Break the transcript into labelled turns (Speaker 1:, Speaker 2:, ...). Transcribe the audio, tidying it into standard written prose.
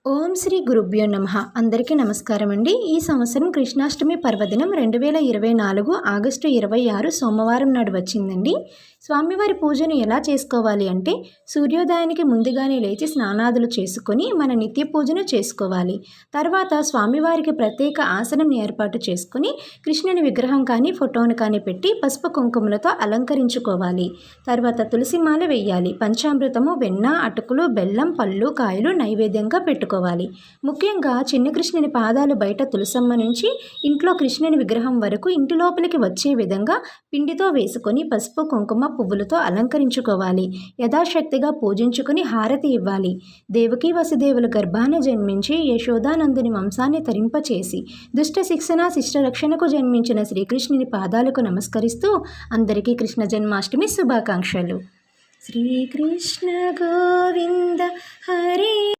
Speaker 1: ఓం శ్రీ గురుభ్యో నమః. అందరికీ నమస్కారం అండి. ఈ సంవత్సరం కృష్ణాష్టమి పర్వదినం 2024 ఆగస్టు 26 సోమవారం నాడు వచ్చిందండి. స్వామివారి పూజను ఎలా చేసుకోవాలి అంటే సూర్యోదయానికి ముందుగానే లేచి స్నానాదులు చేసుకొని మన నిత్య పూజను చేసుకోవాలి. తర్వాత స్వామివారికి ప్రత్యేక ఆసనం ఏర్పాటు చేసుకొని కృష్ణుని విగ్రహం కానీ ఫోటోను కానీ పెట్టి పసుపు కుంకుమలతో అలంకరించుకోవాలి. తర్వాత తులసిమాల వెయ్యాలి. పంచామృతము, వెన్న, అటుకులు, బెల్లం, పళ్ళు, కాయలు నైవేద్యంగా పెట్టుకోవాలి. ముఖ్యంగా చిన్న కృష్ణుని పాదాలు బయట తులసమ్మ నుంచి ఇంట్లో కృష్ణుని విగ్రహం వరకు ఇంటి లోపలికి వచ్చే విధంగా పిండితో వేసుకొని పసుపు కుంకుమ పువ్వులతో అలంకరించుకోవాలి. యథాశక్తిగా పూజించుకుని హారతి ఇవ్వాలి. దేవకీ వసుదేవుల గర్భాన జన్మించి యశోదానందుని వంశాన్ని తరింపచేసి దుష్ట శిక్షణ శిష్ట రక్షణకు జన్మించిన శ్రీకృష్ణుని పాదాలకు నమస్కరిస్తూ అందరికీ కృష్ణ జన్మాష్టమి శుభాకాంక్షలు. శ్రీకృష్ణ గోవింద హరే